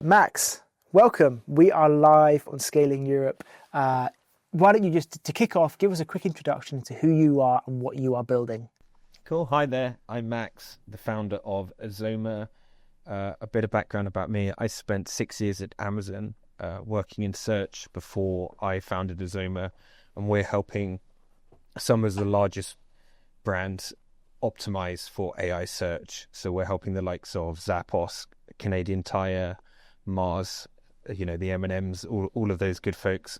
Max, welcome. We are live on Scaling Europe. Why don't you just, to kick off, give us a quick introduction to who you are and what you are building. Cool. Hi there. I'm Max, the founder of Azoma. A bit of background about me. I spent 6 years at Amazon working in search before I founded Azoma, and we're helping some of the largest brands optimize for AI search. So we're helping the likes of Zappos, Canadian Tire, Mars, the M&Ms, all of those good folks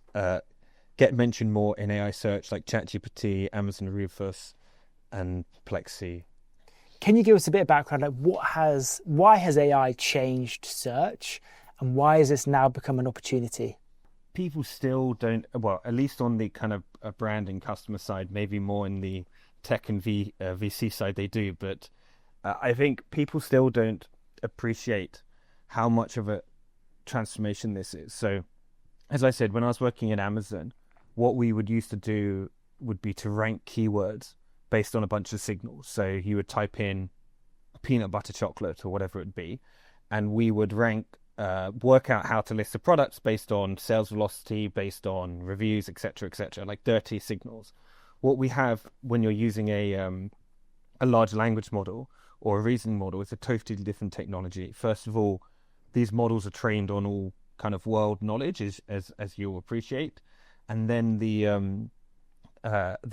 get mentioned more in AI search, like ChatGPT, Amazon Rufus, and Plexi. Can you give us a bit of background, like why has AI changed search, and why has this now become an opportunity? People still don't, well, at least on the kind of brand and customer side, maybe more in the tech and VC side they do, but I think people still don't appreciate how much of a transformation this is. So, as I said, when I was working at Amazon, what we would used to do would be to rank keywords based on a bunch of signals. So you would type in peanut butter chocolate or whatever it would be, and we would rank, work out how to list the products based on sales velocity, based on reviews, etc., like dirty signals. What we have when you're using a large language model or a reasoning model is a totally different technology. First of all, these models are trained on all kind of world knowledge, as you'll appreciate, and then they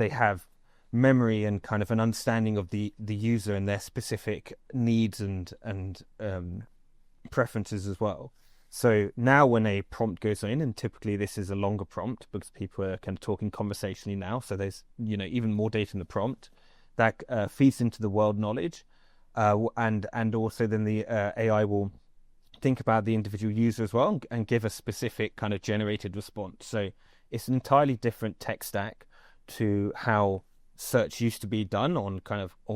have memory and kind of an understanding of the user and their specific needs and preferences as well. So now when a prompt goes in, and typically this is a longer prompt because people are kind of talking conversationally now, so there's even more data in the prompt that feeds into the world knowledge, and also then the AI will think about the individual user as well and give a specific kind of generated response. So it's an entirely different tech stack to how search used to be done on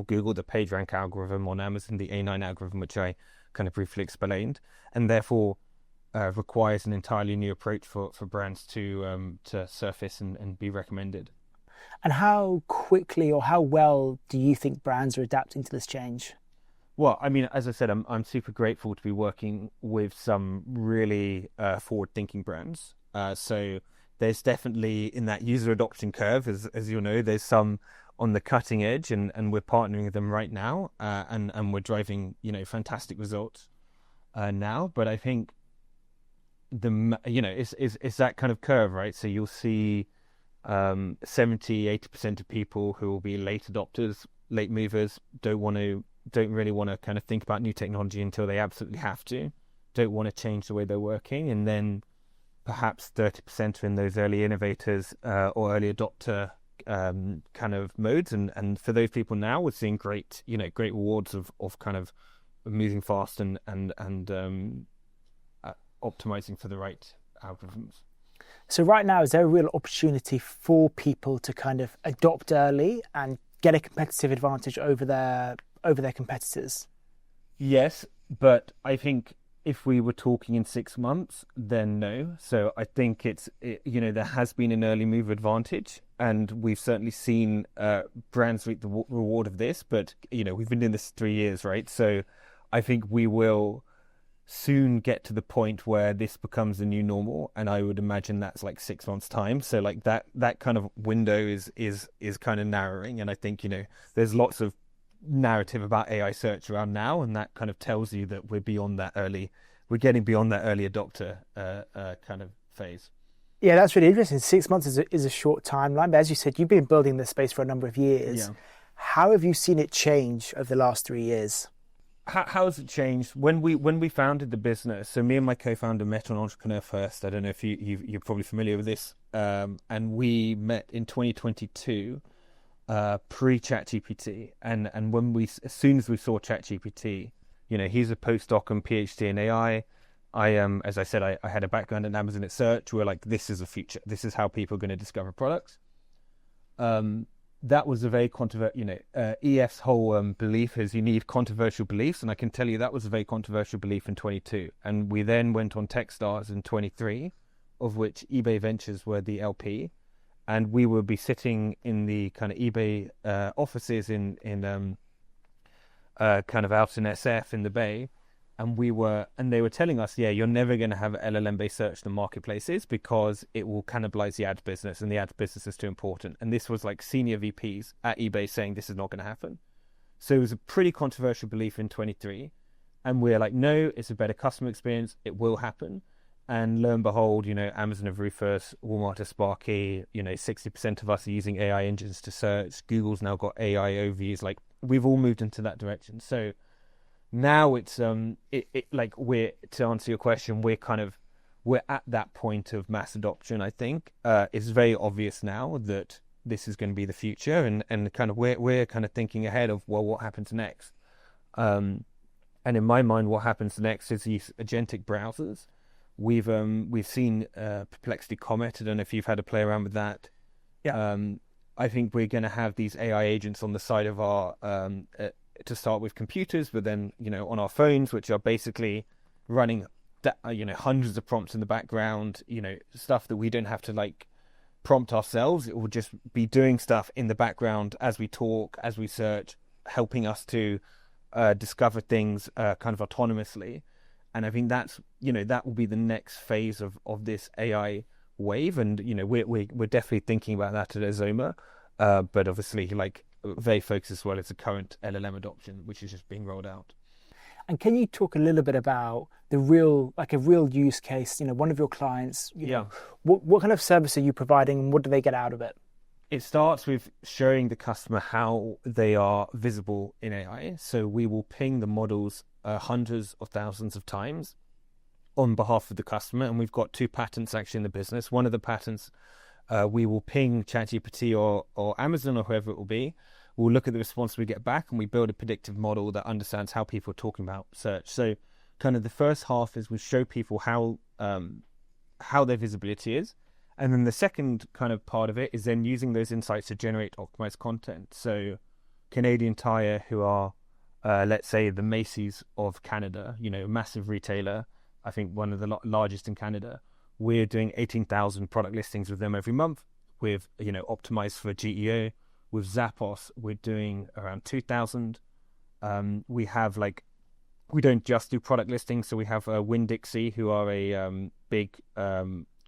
Google, the PageRank algorithm, on Amazon, the A9 algorithm, which I kind of briefly explained, and therefore requires an entirely new approach for brands to surface and be recommended. And how quickly or how well do you think brands are adapting to this change? Well, I mean, as I said, I'm super grateful to be working with some really forward-thinking brands. So there's definitely, in that user adoption curve, as you'll know, there's some on the cutting edge, and we're partnering with them right now, and we're driving fantastic results now. But I think it's that kind of curve, right? So you'll see 70-80% of people who will be late adopters, late movers, don't really want to kind of think about new technology until they absolutely have to, don't want to change the way they're working, and then perhaps 30% are in those early innovators or early adopter kind of modes, and for those people now we're seeing great rewards of kind of moving fast and optimizing for the right algorithms. So right now, is there a real opportunity for people to kind of adopt early and get a competitive advantage over their competitors? Yes, but I think if we were talking in 6 months, then no. So I think there has been an early move advantage, and we've certainly seen brands reap the reward of this. But we've been doing this 3 years, right? So I think we will soon get to the point where this becomes the new normal, and I would imagine that's like 6 months time. So like that kind of window is kind of narrowing, and I think there's lots of narrative about AI search around now, and that kind of tells you that we're getting beyond that early adopter kind of phase. Yeah, that's really interesting. 6 months is a short timeline, but as you said, you've been building this space for a number of years. Yeah. How have you seen it change over the last 3 years? How has it changed? When we founded the business, so me and my co-founder met on Entrepreneur First. I don't know if you're probably familiar with this, and we met in 2022. Pre-ChatGPT, and as soon as we saw ChatGPT, he's a postdoc and PhD in AI. I as I said, I had a background in Amazon at search. We're like, this is the future. This is how people are going to discover products. That was a very controversial. EF's whole belief is you need controversial beliefs, and I can tell you that was a very controversial belief in 22. And we then went on Techstars in 23, of which eBay Ventures were the LP. And we would be sitting in the kind of eBay offices in kind of out in SF in the Bay, and they were telling us, yeah, you're never going to have LLM based search in the marketplaces because it will cannibalize the ads business, and the ads business is too important. And this was like senior VPs at eBay saying this is not going to happen. So it was a pretty controversial belief in 23, and we're like, no, it's a better customer experience, it will happen. And lo and behold, Amazon have Rufus, Walmart has Sparky, 60% of us are using AI engines to search. Google's now got AI overviews. Like, we've all moved into that direction. So now it's we're, to answer your question, we're at that point of mass adoption. I think it's very obvious now that this is going to be the future, and kind of we're kind of thinking ahead of, well, what happens next. And in my mind, what happens next is these agentic browsers. We've seen Perplexity Comet. I don't know if you've had a play around with that. Yeah. I think we're going to have these AI agents on the side of our to start with computers, but then on our phones, which are basically running hundreds of prompts in the background. Stuff that we don't have to like prompt ourselves. It will just be doing stuff in the background as we talk, as we search, helping us to discover things kind of autonomously. And I think that's that will be the next phase of this AI wave, and we're definitely thinking about that at Azoma, but obviously like very focused as well as the current LLM adoption, which is just being rolled out. And can you talk a little bit about a real use case? One of your clients. What kind of service are you providing, and what do they get out of it? It starts with showing the customer how they are visible in AI. So we will ping the models hundreds of thousands of times on behalf of the customer. And we've got 2 patents actually in the business. One of the patents, we will ping ChatGPT or Amazon or whoever it will be. We'll look at the response we get back, and we build a predictive model that understands how people are talking about search. So kind of the first half is we show people how their visibility is. And then the second kind of part of it is then using those insights to generate optimized content. So Canadian Tire, who are, let's say, the Macy's of Canada, a massive retailer, I think one of the largest in Canada, we're doing 18,000 product listings with them every month. With, optimized for GEO. With Zappos, we're doing around 2,000. We have we don't just do product listings. So we have Winn-Dixie, who are a big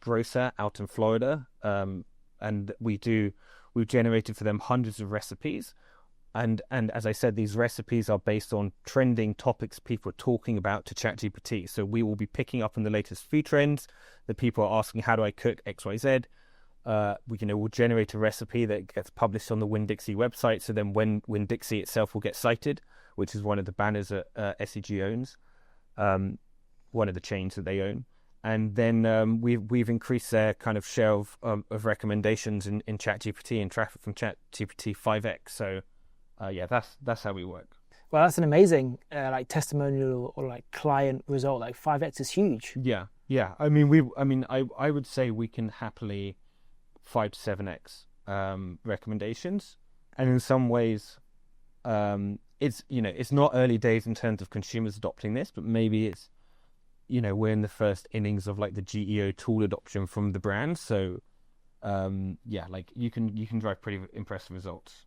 grocer out in Florida, and we've generated for them hundreds of recipes, and as I said, these recipes are based on trending topics people are talking about to ChatGPT. So we will be picking up on the latest food trends that people are asking, how do I cook XYZ? We'll generate a recipe that gets published on the Winn-Dixie website. So then when Winn-Dixie itself will get cited, which is one of the banners that SEG owns, one of the chains that they own. And then we've increased their kind of share of recommendations in ChatGPT and traffic from ChatGPT 5x. So that's how we work. Well, that's an amazing testimonial or client result. 5x is huge. Yeah. I mean, I would say we can happily 5 to 7x recommendations, and in some ways, it's not early days in terms of consumers adopting this, but maybe it's. We're in the first innings of the GEO tool adoption from the brand. So, you can drive pretty impressive results.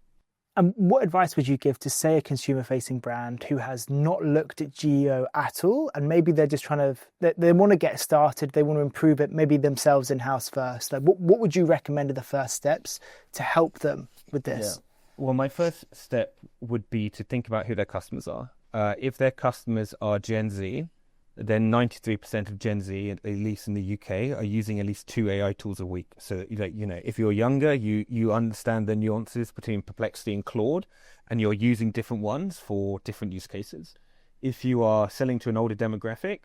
And what advice would you give to, say, a consumer-facing brand who has not looked at GEO at all, and maybe they're just they want to get started, they want to improve it, maybe themselves in-house first? What would you recommend are the first steps to help them with this? Yeah. Well, my first step would be to think about who their customers are. If their customers are Gen Z, then 93% of Gen Z, at least in the UK, are using at least 2 AI tools a week. So, if you're younger, you understand the nuances between Perplexity and Claude, and you're using different ones for different use cases. If you are selling to an older demographic,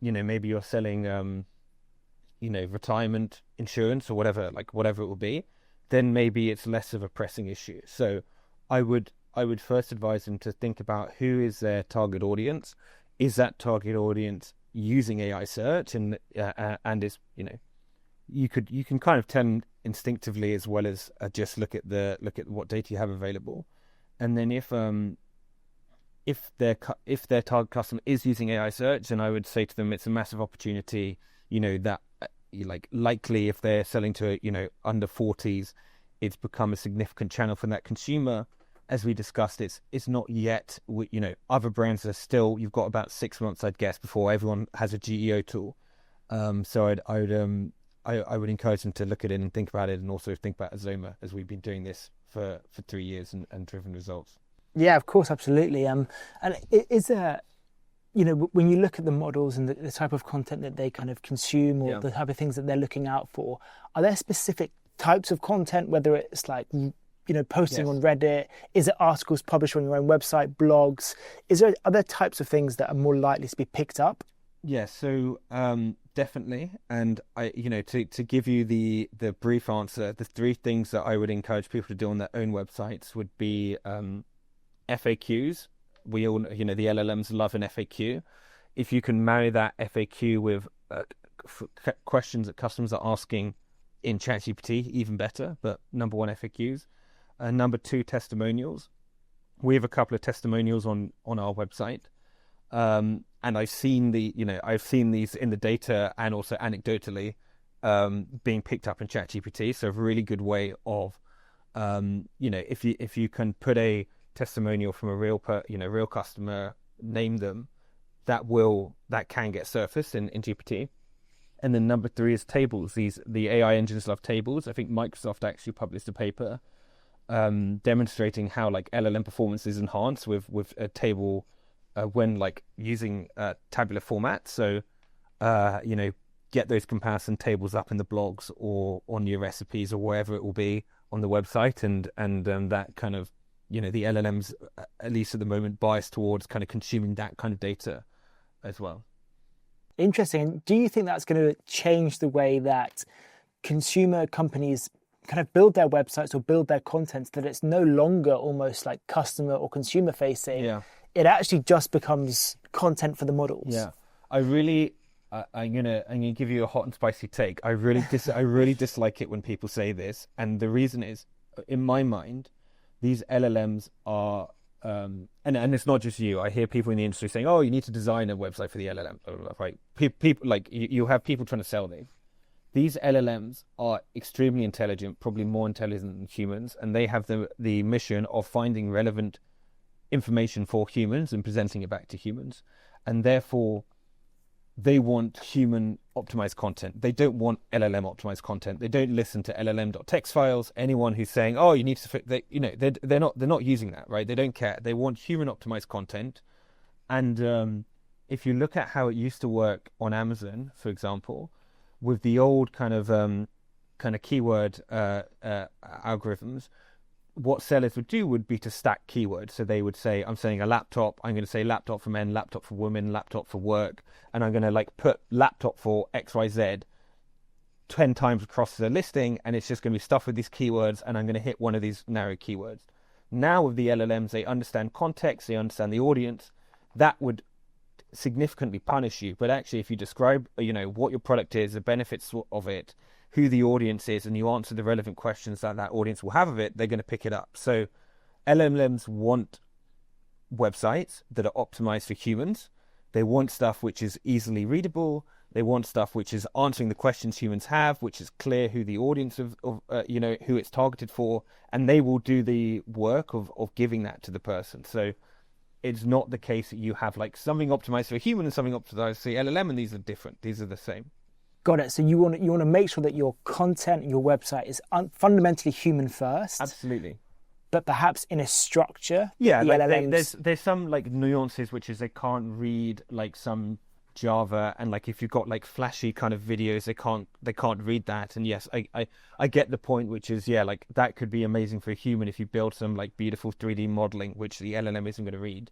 maybe you're selling, retirement insurance or whatever it will be, then maybe it's less of a pressing issue. So I would first advise them to think about who is their target audience. Is that target audience using AI search, and is you can kind of tell instinctively as well as just look at what data you have available, and then if their target customer is using AI search, then I would say to them it's a massive opportunity. That likely if they're selling to under 40s, it's become a significant channel for that consumer. as we discussed, it's not yet. Other brands are still. You've got about 6 months, I'd guess, before everyone has a GEO tool. So I would encourage them to look at it and think about it, and also think about Azoma, as we've been doing this for 3 years and driven results. Yeah, of course, absolutely. And is there, when you look at the models and the type of content that they kind of consume, or the type of things that they're looking out for, are there specific types of content, whether it's like, posting on Reddit? Is it articles published on your own website, blogs? Is there other types of things that are more likely to be picked up? Yeah, so definitely. And to give you the brief answer, the 3 things that I would encourage people to do on their own websites would be FAQs. We all, the LLMs love an FAQ. If you can marry that FAQ with questions that customers are asking in ChatGPT, even better. But number 1, FAQs. Number 2, testimonials. We have a couple of testimonials on our website. And I've seen these in the data and also anecdotally being picked up in ChatGPT. So a really good way of, if you can put a testimonial from a real customer, name them, that can get surfaced in GPT. And then number 3 is tables. The AI engines love tables. I think Microsoft actually published a paper demonstrating how like LLM performance is enhanced with a table when like using tabular format. So get those comparison tables up in the blogs or on your recipes or wherever it will be on the website, and that kind of, the LLMs, at least at the moment, bias towards kind of consuming that kind of data as well. Interesting. Do you think that's going to change the way that consumer companies kind of build their websites or build their content, that it's no longer almost like customer or consumer facing? Yeah. It actually just becomes content for the models. Yeah. I'm gonna give you a hot and spicy take. I really dislike it when people say this, and the reason is, in my mind, these LLMs are, and it's not just you. I hear people in the industry saying, "Oh, you need to design a website for the LLM." Right? People like you have people trying to sell these. These LLMs are extremely intelligent, probably more intelligent than humans, and they have the mission of finding relevant information for humans and presenting it back to humans, and therefore they want human optimized content. They don't want LLM optimized content. They don't listen to LLM.txt files. Anyone who's saying, "Oh, you need to," they're not using that, right? They don't care. They want human optimized content. And if you look at how it used to work on Amazon, for example, with the old kind of keyword algorithms, what sellers would do would be to stack keywords. So they would say, I'm saying a laptop, I'm going to say laptop for men, laptop for women, laptop for work, and I'm going to like put laptop for XYZ 10 times across the listing, and it's just going to be stuff with these keywords, and I'm going to hit one of these narrow keywords. Now with the LLMs, they understand context, they understand the audience. That would significantly punish you. But actually, if you describe, what your product is, the benefits of it, who the audience is, and you answer the relevant questions that audience will have of it, they're going to pick it up. So LLMs want websites that are optimized for humans. They want stuff which is easily readable. They want stuff which is answering the questions humans have, which is clear who the audience of who it's targeted for, and they will do the work of giving that to the person. So it's not the case that you have like something optimized for a human and something optimized for the LLM, and these are different. These are the same. Got it. So you want to make sure that your content, your website is fundamentally human first. Absolutely. But perhaps in a structure. Yeah, like there's some like nuances, which is they can't read like some Java, and like if you've got like flashy kind of videos, they can't read that. And yes, I get the point, which is like that could be amazing for a human if you build some like beautiful 3D modeling, which the LLM isn't going to read.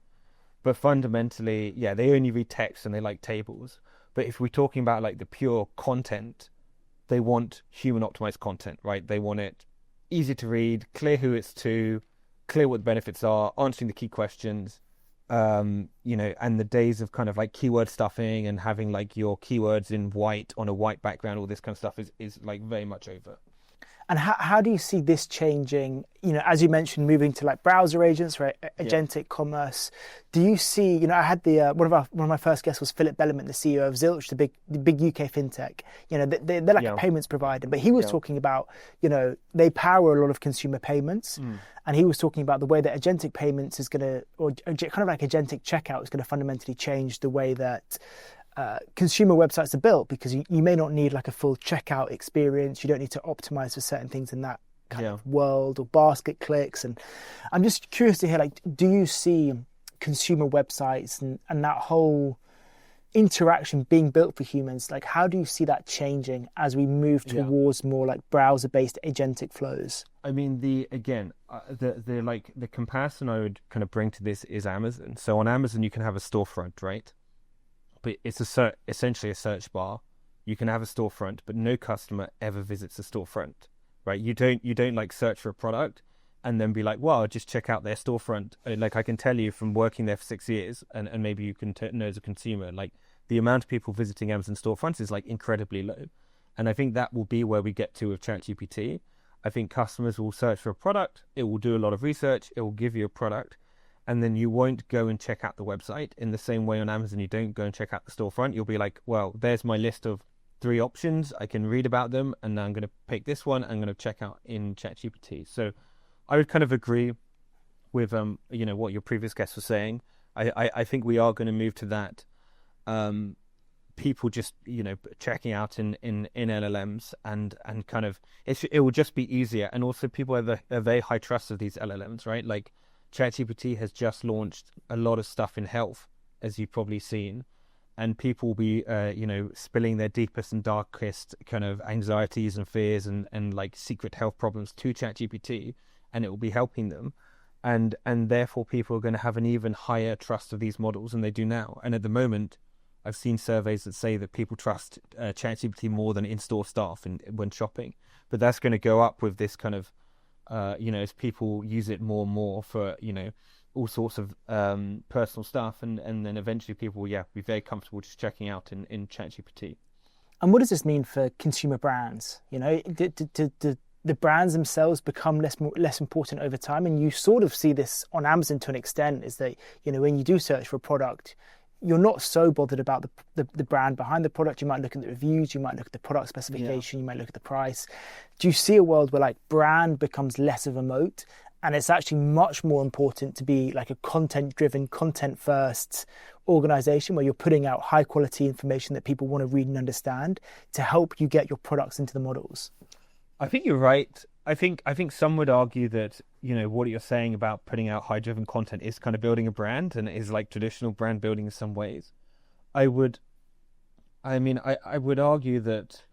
But fundamentally, they only read text and they like tables. But if we're talking about like the pure content, they want human optimized content, right? They want it easy to read, clear who it's to, clear what the benefits are, answering the key questions, and the days of kind of like keyword stuffing and having like your keywords in white on a white background, all this kind of stuff is like very much over. And how do you see this changing? You know, as you mentioned, moving to like browser agents, right? Agentic commerce. Do you see? You know, I had the one of my first guests was Philip Bellament, the CEO of Zilch, the big UK fintech. You know, they're like a payments provider, but he was talking about, you know, they power a lot of consumer payments, and he was talking about the way that agentic payments is going to, or kind of like agentic checkout is going to fundamentally change the way that consumer websites are built, because you may not need like a full checkout experience. You don't need to optimize for certain things in that kind of world, or basket clicks. And I'm just curious to hear, like, do you see consumer websites and that whole interaction being built for humans? Like, how do you see that changing as we move towards more like browser-based agentic flows? I mean, the comparison I would kind of bring to this is Amazon. So on Amazon, you can have a storefront, right? But it's essentially a search bar. You can have a storefront, but no customer ever visits a storefront, right? You don't like search for a product and then be like, well, I'll just check out their storefront. Like, I can tell you from working there for 6 years, and maybe you can know as a consumer, like, the amount of people visiting Amazon storefronts is like incredibly low. And I think that will be where we get to with ChatGPT. I think customers will search for a product. It will do a lot of research. It will give you a product. And then you won't go and check out the website in the same way on Amazon. You don't go and check out the storefront. You'll be like, well, there's my list of 3 options. I can read about them, and now I'm going to pick this one. I'm going to check out in ChatGPT. So I would kind of agree with you know, what your previous guest was saying. I think we are going to move to that. People just, you know, checking out in LLMs, and kind of it will just be easier. And also, people have a very high trust of these LLMs, right? Like, ChatGPT has just launched a lot of stuff in health, as you've probably seen, and people will be, you know, spilling their deepest and darkest kind of anxieties and fears and like secret health problems to ChatGPT, and it will be helping them, and therefore people are going to have an even higher trust of these models than they do now. And at the moment, I've seen surveys that say that people trust ChatGPT more than in-store staff when shopping, but that's going to go up with this kind of you know, as people use it more and more for, you know, all sorts of personal stuff, and then eventually people will be very comfortable just checking out in ChatGPT. And what does this mean for consumer brands? You know, the brands themselves become less important over time? And you sort of see this on Amazon to an extent, is that, you know, when you do search for a product, you're not so bothered about the brand behind the product. You might look at the reviews, you might look at the product specification, you might look at the price. Do you see a world where like brand becomes less of a moat, and it's actually much more important to be like a content-driven, content-first organization, where you're putting out high-quality information that people want to read and understand to help you get your products into the models? I think you're right. I think some would argue that, you know, what you're saying about putting out high-driven content is kind of building a brand, and is like traditional brand building in some ways. I would argue that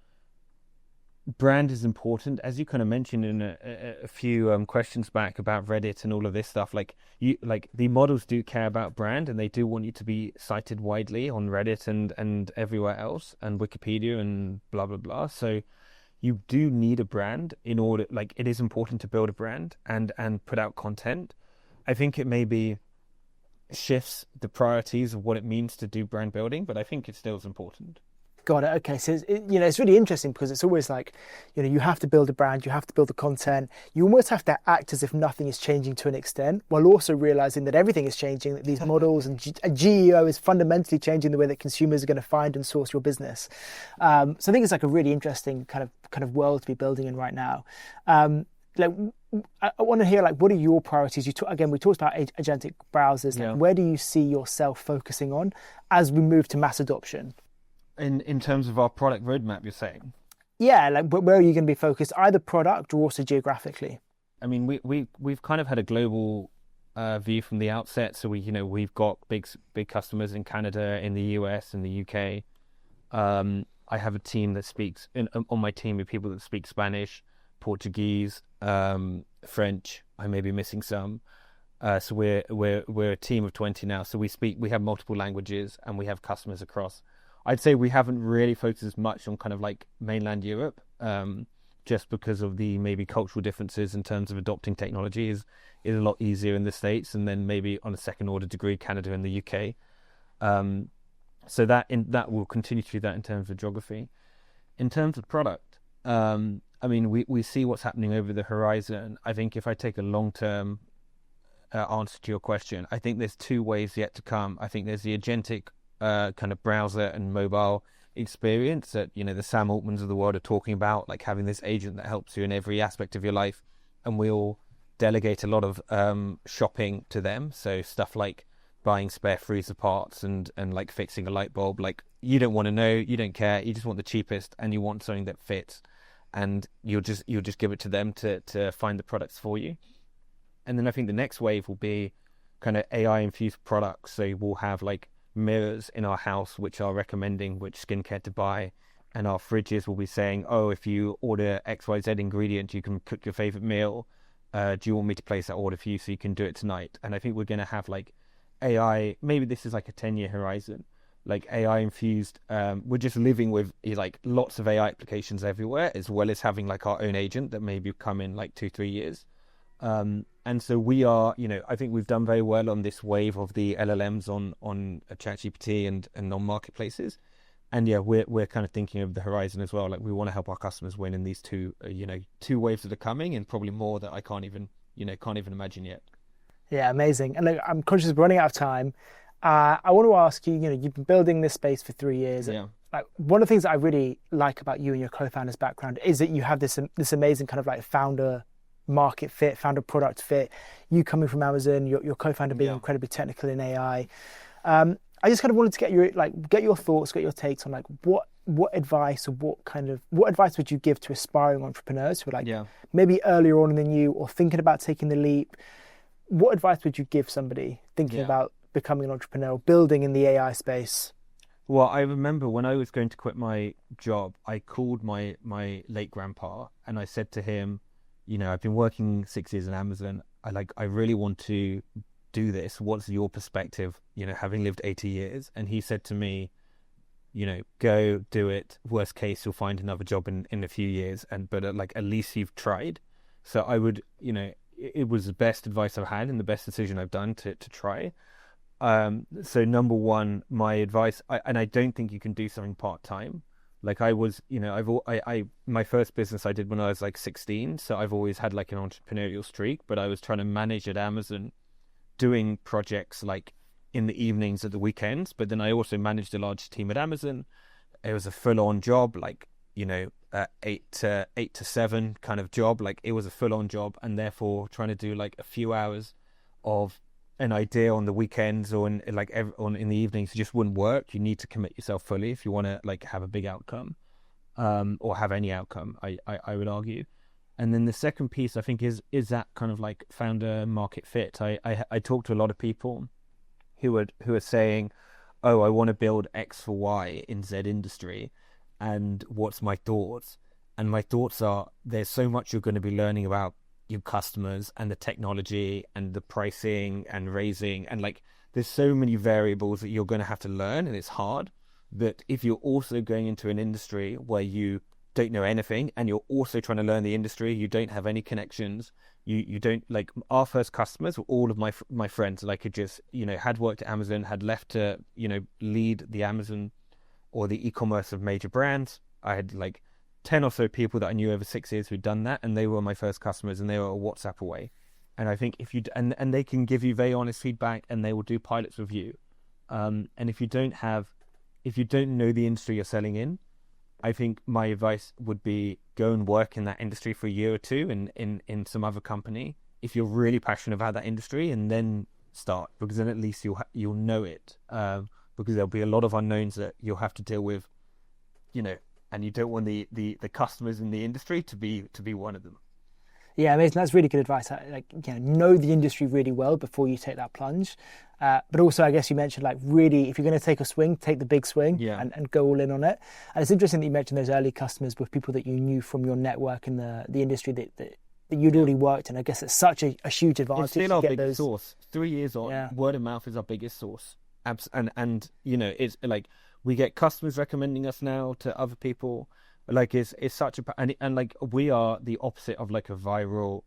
brand is important, as you kind of mentioned in a few questions back about Reddit and all of this stuff. Like, the models do care about brand, and they do want you to be cited widely on Reddit and everywhere else, and Wikipedia and blah blah blah. So you do need a brand in order, like, it is important to build a brand and put out content. I think it maybe shifts the priorities of what it means to do brand building, but I think it still is important. Got it. Okay. So, you know, it's really interesting, because it's always like, you know, you have to build a brand, you have to build the content. You almost have to act as if nothing is changing to an extent, while also realizing that everything is changing, that these models and GEO is fundamentally changing the way that consumers are going to find and source your business. So I think it's like a really interesting kind of world to be building in right now. Like, I want to hear, like, what are your priorities? Again, we talked about agentic browsers. Like, where do you see yourself focusing on as we move to mass adoption? In terms of our product roadmap, you're saying? Yeah, like, where are you going to be focused, either product or also geographically? I mean, we've kind of had a global view from the outset. So we've got big customers in Canada, in the US, in the UK. I have a team that speaks on my team with people that speak Spanish, Portuguese, French. I may be missing some. So we're a team of 20 now. So we have multiple languages, and we have customers across. I'd say we haven't really focused as much on kind of like mainland Europe, just because of the maybe cultural differences in terms of adopting technology is a lot easier in the States, and then maybe on a second order degree, Canada and the UK. So that we'll continue to do that in terms of geography. In terms of product, I mean, we see what's happening over the horizon. I think if I take a long-term answer to your question, I think there's two waves yet to come. I think there's the agentic kind of browser and mobile experience that, the Sam Altmans of the world are talking about, like having this agent that helps you in every aspect of your life. And we'll delegate a lot of shopping to them. So stuff like buying spare freezer parts and like fixing a light bulb. Like, you don't want to know, you don't care, you just want the cheapest and you want something that fits. And you'll just give it to them to find the products for you. And then I think the next wave will be kind of AI infused products. So we'll have like mirrors in our house which are recommending which skincare to buy, and our fridges will be saying, oh, if you order XYZ ingredient, you can cook your favorite meal. Do you want me to place that order for you so you can do it tonight? And I think we're going to have like AI, maybe this is like a 10-year horizon, like AI infused. We're just living with like lots of AI applications everywhere, as well as having like our own agent that maybe come in like 2-3 years. And so we are, I think we've done very well on this wave of the LLMs on ChatGPT and on marketplaces. And yeah, we're kind of thinking of the horizon as well. Like, we want to help our customers win in these two waves that are coming, and probably more that I can't even imagine yet. Yeah, amazing. And look, I'm conscious of running out of time. I want to ask you, you've been building this space for 3 years. Yeah. Like, one of the things that I really like about you and your co-founder's background is that you have this amazing kind of like founder market fit, founder product fit. You coming from Amazon, your co-founder being incredibly technical in AI. I just kind of wanted to get your thoughts, get your takes on like what advice or what advice would you give to aspiring entrepreneurs who are like maybe earlier on than you or thinking about taking the leap? What advice would you give somebody thinking about becoming an entrepreneur or building in the AI space? Well, I remember when I was going to quit my job, I called my late grandpa and I said to him, I've been working 6 years in Amazon. I really want to do this. What's your perspective, having lived 80 years? And he said to me, go do it. Worst case, you'll find another job in a few years. But at least you've tried. So I would, it was the best advice I've had and the best decision I've done to try. So number one, my advice, I don't think you can do something part-time. Like I was, my first business I did when I was like 16. So I've always had like an entrepreneurial streak, but I was trying to manage at Amazon, doing projects like in the evenings at the weekends. But then I also managed a large team at Amazon. It was a full-on job, like, 8 to 7 kind of job. Like, it was a full-on job, and therefore trying to do like a few hours of an idea on the weekends or in the evenings just wouldn't work. You need to commit yourself fully if you want to like have a big outcome, or have any outcome, I would argue. And then the second piece I think is that kind of like founder market fit. I talk to a lot of people who are saying, oh, I want to build X for Y in Z industry, and what's my thoughts? And my thoughts are, there's so much you're going to be learning about your customers and the technology and the pricing and raising, and like there's so many variables that you're going to have to learn, and it's hard. But if you're also going into an industry where you don't know anything and you're also trying to learn the industry, you don't have any connections, you don't, like, our first customers were all of my friends, like, who just had worked at Amazon, had left to lead the Amazon or the e-commerce of major brands. I had like 10 or so people that I knew over 6 years who'd done that, and they were my first customers, and they were a WhatsApp away. And I think if you and they can give you very honest feedback, and they will do pilots with you. And if you don't know the industry you're selling in, I think my advice would be go and work in that industry for a year or two in some other company if you're really passionate about that industry, and then start, because then at least you'll know it. Because there'll be a lot of unknowns that you'll have to deal with, and you don't want the customers in the industry to be one of them. Yeah, amazing. That's really good advice. Know the industry really well before you take that plunge. But also, I guess you mentioned, like, really, if you're going to take a swing, take the big swing and go all in on it. And it's interesting that you mentioned those early customers with people that you knew from your network in the industry that you'd already worked in. I guess it's such a huge advantage. It's still our biggest source. 3 years on, word of mouth is our biggest source. And it's like we get customers recommending us now to other people. Like, it's such a and like we are the opposite of like a viral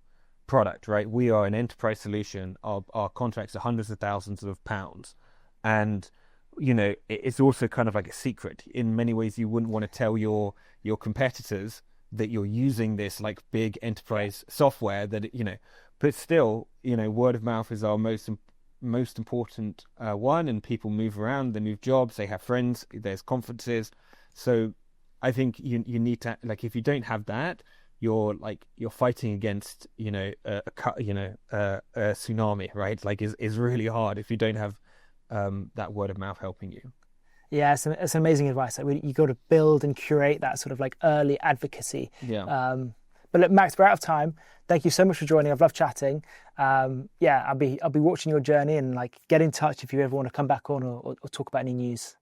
product, right? We are an enterprise solution. Our contracts are hundreds of thousands of pounds, and it's also kind of like a secret. In many ways, you wouldn't want to tell your competitors that you're using this like big enterprise software that, but still, word of mouth is our most important one, and people move around, they move jobs, they have friends, there's conferences. So I think you need to, like, if you don't have that, you're fighting against a tsunami, right? Like is really hard if you don't have that word of mouth helping you. Yeah, it's amazing advice. Like, you got to build and curate that sort of like early advocacy. Yeah. But look, Max, we're out of time. Thank you so much for joining. I've loved chatting. Yeah, I'll be watching your journey, and like get in touch if you ever want to come back on or talk about any news.